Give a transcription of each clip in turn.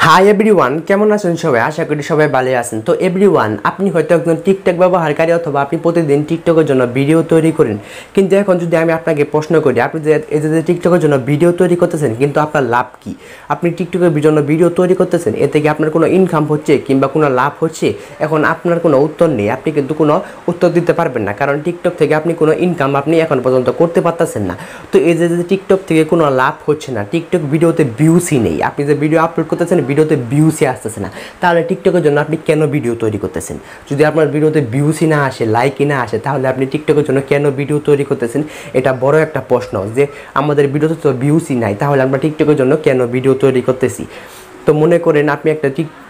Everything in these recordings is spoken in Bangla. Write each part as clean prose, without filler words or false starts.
হাই এভরিওয়ান, কেমন আছেন সবাই? আশা করি সবাই ভালো আছেন। তো এভরিওয়ান, আপনি হয়তো একজন টিকটক ব্যবহারকারী অথবা আপনি প্রতিদিন টিকটকের জন্য ভিডিও তৈরি করেন, কিন্তু এখন যদি আমি আপনাকে প্রশ্ন করি, আপনি যে এই যে টিকটকের জন্য ভিডিও তৈরি করতেছেন, কিন্তু আপনার লাভ কি? আপনি টিকটকের জন্য ভিডিও তৈরি করতেছেন, এতে কি আপনার কোনো ইনকাম হচ্ছে কিংবা কোনো লাভ হচ্ছে? এখন আপনার কোনো উত্তর নেই, আপনি কিন্তু কোনো উত্তর দিতে পারবেন না, কারণ টিকটক থেকে আপনি কোনো ইনকাম আপনি এখন পর্যন্ত করতে পারতেছেন না। তো এই যে টিকটক থেকে কোনো লাভ হচ্ছে না, টিকটক ভিডিওতে ভিউসই নেই, আপনি যে ভিডিও আপলোড করতেছেন ভিডিওতে ভিউসই আসতেছে না, তাহলে টিকটকের জন্য আপনি কেন ভিডিও তৈরি করতেছেন? যদি আপনার ভিডিওতে ভিউসই না আসে, লাইকই না আসে, তাহলে আপনি টিকটকের জন্য কেন ভিডিও তৈরি করতেছেন? এটা বড় একটা প্রশ্ন, যে আমাদের ভিডিওতে তো ভিউসই নাই, তাহলে আমরা টিকটকের জন্য কেন ভিডিও তৈরি করতেছি? তো মনে করেন আপনি একটা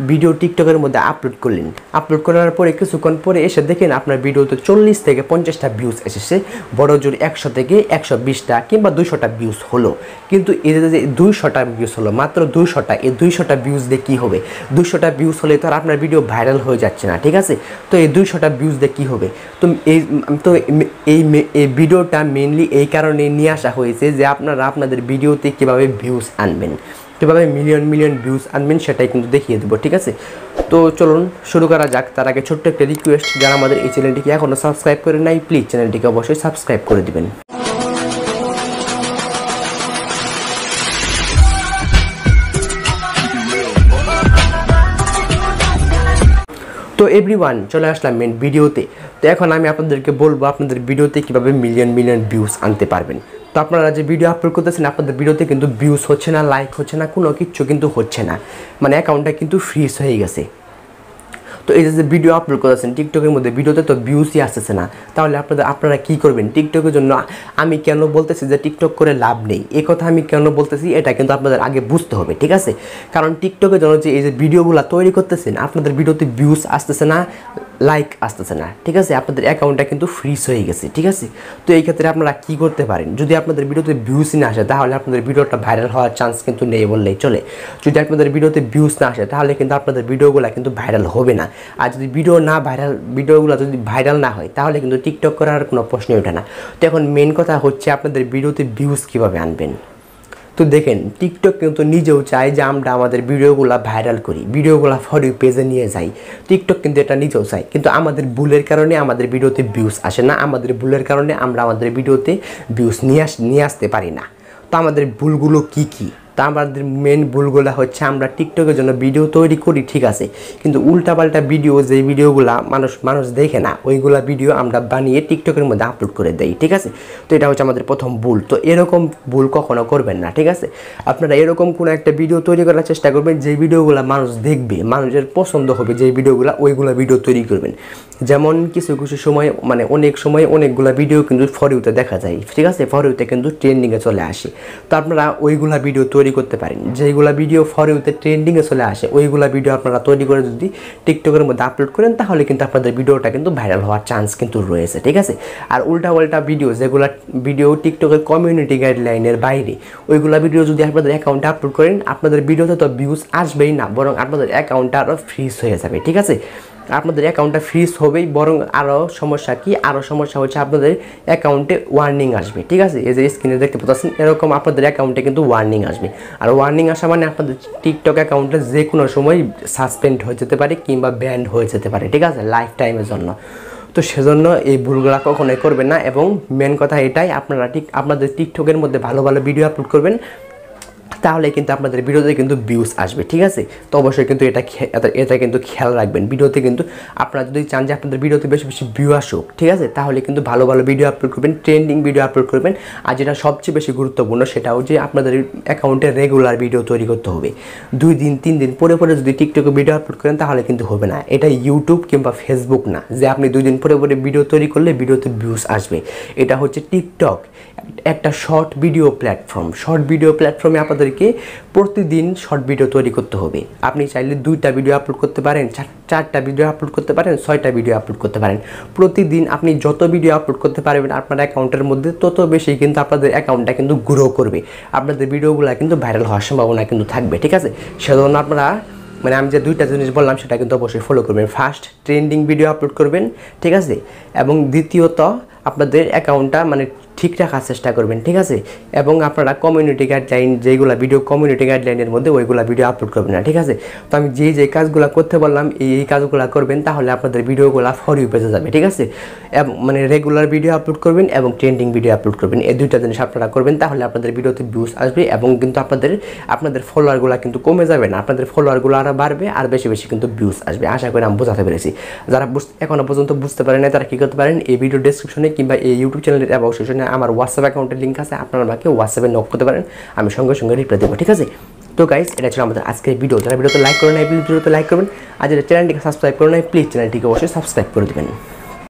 ভিডিও টিকটকের মধ্যে আপলোড করলেন, আপলোড করার পরে কিছুক্ষণ পরে এসে দেখেন আপনার ভিডিওতে 40 থেকে 50টা ভিউজ এসেছে, বড় জোর 100 থেকে 120টা কিংবা 200টা ভিউজ হলো। কিন্তু এই যে 200টা ভিউজ হলো, মাত্র 200টা, এই 200টা ভিউজ দিয়ে কী হবে? 200টা ভিউজ হলে তো আর আপনার ভিডিও ভাইরাল হয়ে যাচ্ছে না, ঠিক আছে? তো এই 200টা ভিউজ দিয়ে কী হবে? এই ভিডিওটা মেনলি এই কারণে নিয়ে আসা হয়েছে যে আপনারা আপনাদের ভিডিওতে কীভাবে ভিউজ আনবেন, কীভাবে মিলিয়ন ভিউজ আনবেন, সেটাই কিন্তু দেখিয়ে দেবো, ঠিক আছে? তো চলুন শুরু করা যাক। তার আগে ছোট্ট একটা রিকোয়েস্ট, যারা আমাদের এই চ্যানেলটিকে এখনও সাবস্ক্রাইব করে নাই, প্লিজ চ্যানেলটিকে অবশ্যই সাবস্ক্রাইব করে দিবেন। তো এভরিওয়ান, চলে আসলাম মেন ভিডিওতে। তো এখন আমি আপনাদেরকে বলবো আপনাদের ভিডিওতে কীভাবে মিলিয়ন ভিউজ আনতে পারবেন। তো আপনারা যে ভিডিও আপলোড করতেছেন, আপনাদের ভিডিওতে কিন্তু ভিউজ হচ্ছে না, লাইক হচ্ছে না, কোনো কিচ্ছু কিন্তু হচ্ছে না, মানে অ্যাকাউন্টটা কিন্তু ফ্রিজ হয়ে গেছে। তো এই যে ভিডিও আপলোড করেছেন টিকটকের মধ্যে, ভিডিওতে তো ভিউসই আসতেছে না, তাহলে আপনারা কী করবেন? টিকটকের জন্য আমি কেন বলতেছি যে টিকটক করে লাভ নেই, এই কথা আমি কেন বলতেছি এটা কিন্তু আপনাদের আগে বুঝতে হবে, ঠিক আছে? কারণ টিকটকের জন্য যে এই যে ভিডিওগুলো তৈরি করতেছেন, আপনাদের ভিডিওতে ভিউস আসতেছে না, লাইক আসতেছে না, ঠিক আছে? আপনাদের অ্যাকাউন্টটা কিন্তু ফ্রিজ হয়ে গেছে, ঠিক আছে? তো এই ক্ষেত্রে আপনারা কী করতে পারেন? যদি আপনাদের ভিডিওতে ভিউসই না আসে, তাহলে আপনাদের ভিডিওটা ভাইরাল হওয়ার চান্স কিন্তু নেই বললেই চলে। যদি আপনাদের ভিডিওতে ভিউস না আসে, তাহলে কিন্তু আপনাদের ভিডিওগুলো কিন্তু ভাইরাল হবে না। আর যদি ভিডিওগুলো যদি ভাইরাল না হয়, তাহলে কিন্তু টিকটক করার কোনো প্রশ্নই ওঠে না। তো এখন মেন কথা হচ্ছে আপনাদের ভিডিওতে ভিউজ কীভাবে আনবেন। তো দেখেন, টিকটক কিন্তু নিজেও চায় যে আমরা আমাদের ভিডিওগুলো ভাইরাল করি, ভিডিওগুলো ফর ইউ পেজে নিয়ে যাই। টিকটক কিন্তু এটা নিজেও চায়, কিন্তু আমাদের ভুলের কারণে আমাদের ভিডিওতে ভিউজ আসে না, আমাদের ভুলের কারণে আমরা আমাদের ভিডিওতে ভিউজ নিয়ে আসতে পারি না। তো আমাদের ভুলগুলো কী কী? তা আমাদের মেন ভুলগুলো হচ্ছে, আমরা টিকটকের জন্য ভিডিও তৈরি করি, ঠিক আছে, কিন্তু উল্টাপাল্টা ভিডিও, যে ভিডিওগুলো মানুষ দেখে না, ওইগুলা ভিডিও আমরা বানিয়ে টিকটকের মধ্যে আপলোড করে দেই, ঠিক আছে? তো এটা হচ্ছে আমাদের প্রথম ভুল। তো এরকম ভুল কখনো করবেন না, ঠিক আছে? আপনারা এরকম কোনো একটা ভিডিও তৈরি করার চেষ্টা করবেন, যে ভিডিওগুলো মানুষ দেখবে, মানুষের পছন্দ হবে, যে ভিডিওগুলো, ওইগুলো ভিডিও তৈরি করবেন। যেমন কিছু সময়, মানে অনেক সময় অনেকগুলো ভিডিও কিন্তু ফর ইউতে দেখা যায়, ঠিক আছে? ফর ইউতে কিন্তু ট্রেন্ডিংয়ে চলে আসে। তো আপনারা ওইগুলা ভিডিও তৈরি করতে পারেন, যেগুলা ভিডিও ফর ইউতে ট্রেন্ডিংয়ে চলে আসে, ওইগুলা ভিডিও আপনারা তৈরি করে যদি টিকটকের মধ্যে আপলোড করেন, তাহলে কিন্তু আপনাদের ভিডিওটা কিন্তু ভাইরাল হওয়ার চান্স কিন্তু রয়েছে, ঠিক আছে? আর উল্টা ভিডিও, যেগুলা ভিডিও টিকটকের কমিউনিটি গাইডলাইনের বাইরে, ওইগুলা ভিডিও যদি আপনাদের অ্যাকাউন্টে আপলোড করেন, আপনাদের ভিডিওতে তো ভিউজ আসবেই না, বরং আপনাদের অ্যাকাউন্টটা আরও ফ্রিজ হয়ে যাবে, ঠিক আছে? আপনাদের অ্যাকাউন্টটা ফ্রিজ হবেই, বরং আরও সমস্যা কি? আরও সমস্যা হচ্ছে আপনাদের অ্যাকাউন্টে ওয়ার্নিং আসবে, ঠিক আছে? এই যে স্ক্রিনে দেখতে পাচ্ছেন, এরকম আপনাদের অ্যাকাউন্টে কিন্তু ওয়ার্নিং আসবে। আর ওয়ার্নিং আসা মানে আপনাদের টিকটক অ্যাকাউন্টে যে কোনো সময় সাসপেন্ড হয়ে যেতে পারে কিংবা ব্যান্ড হয়ে যেতে পারে, ঠিক আছে, লাইফ টাইমের জন্য। তো সেজন্য এই ভুলগুলো কখনোই করবেন না। এবং মেন কথা এটাই, আপনারা আপনাদের টিকটকের মধ্যে ভালো ভিডিও আপলোড করবেন, তাহলে কিন্তু আপনাদের ভিডিওতে কিন্তু ভিউজ আসবে, ঠিক আছে? তো অবশ্যই কিন্তু এটা কিন্তু খেয়াল রাখবেন। ভিডিওতে কিন্তু আপনারা যদি চান যে আপনাদের ভিডিওতে বেশি ভিউ আসুক, ঠিক আছে, তাহলে কিন্তু ভালো ভিডিও আপলোড করবেন, ট্রেন্ডিং ভিডিও আপলোড করবেন। আর যেটা সবচেয়ে বেশি গুরুত্বপূর্ণ, সেটাও যে আপনাদের অ্যাকাউন্টে রেগুলার ভিডিও তৈরি করতে হবে। 2 দিন 3 দিন পরে যদি টিকটকে ভিডিও আপলোড করেন, তাহলে কিন্তু হবে না। এটা ইউটিউব কিংবা ফেসবুক না, যে আপনি 2 দিন পরে ভিডিও তৈরি করলে ভিডিওতে ভিউজ আসবে। এটা হচ্ছে টিকটক, একটা short video platform. Short video প্ল্যাটফর্মে আপনাদেরকে প্রতিদিন শর্ট ভিডিও তৈরি করতে হবে। আপনি চাইলে 2টা ভিডিও আপলোড করতে পারেন, 4টা ভিডিও আপলোড করতে পারেন, 6টা ভিডিও আপলোড করতে পারেন। প্রতিদিন আপনি যত ভিডিও আপলোড করতে পারবেন আপনার অ্যাকাউন্টের মধ্যে, তত বেশি কিন্তু আপনাদের অ্যাকাউন্টটা কিন্তু গ্রো করবে, আপনাদের ভিডিওগুলো কিন্তু ভাইরাল হওয়ার সম্ভাবনা কিন্তু থাকবে, ঠিক আছে? সেজন্য আপনারা, মানে আমি যে 2টা জিনিস বললাম, সেটা কিন্তু অবশ্যই ফলো করবেন। ফার্স্ট, ট্রেন্ডিং ভিডিও আপলোড করবেন, ঠিক আছে? এবং দ্বিতীয়ত, আপনাদের অ্যাকাউন্টটা, মানে ঠিক রাখার চেষ্টা করবেন, ঠিক আছে। এবং আপনারা কমিউনিটি গাইডলাইন যেগুলো ভিডিও কমিউনিটি গাইডলাইনের মধ্যে ওইগুলো ভিডিও আপলোড করবেন না, ঠিক আছে। তো আমি যে কাজগুলো করতে বললাম এই কাজগুলো করবেন, তাহলে আপনাদের ভিডিওগুলো ফর ইউ পেজে যাবে, ঠিক আছে। এবং মানে রেগুলার ভিডিও আপলোড করবেন এবং ট্রেন্ডিং ভিডিও আপলোড করবেন, এই দুইটা জিনিস আপনারা করবেন, তাহলে আপনাদের ভিডিওতে ভিউজ আসবে এবং কিন্তু আপনাদের ফলোয়ারগুলো কিন্তু কমে যাবে না, আপনাদের ফলোয়ারগুলো আরও বাড়বে আর বেশি বেশি কিন্তু ভিউজ আসবে। আশা করি আমি বোঝাতে পেরেছি। যারা এখনও পর্যন্ত বুঝতে পারেন না তারা কী করতে পারেন, এই ভিডিও ডেসক্রিপশনে কিংবা এই ইউটিউব চ্যানেলের অ্যাবাউট সেকশনে আমার হোয়াটসঅ্যাপ অ্যাকাউন্টের লিঙ্ক আছে, আপনারা আমাকে হোয়াটসঅ্যাপে নক করতে পারেন, আমি সঙ্গে সঙ্গে রিপ্লাই দেবো, ঠিক আছে। তো গাইস, এটা ছিল আমাদের আজকের ভিডিও। যারা ভিডিওতে লাইক করেন প্লিজ ভিডিওতে লাইক করবেন, আর যারা চ্যানেলটিকে সাবস্ক্রাইব করেন প্লিজ চ্যানেলটিকে অবশ্যই সাবস্ক্রাইব করে দেবেন।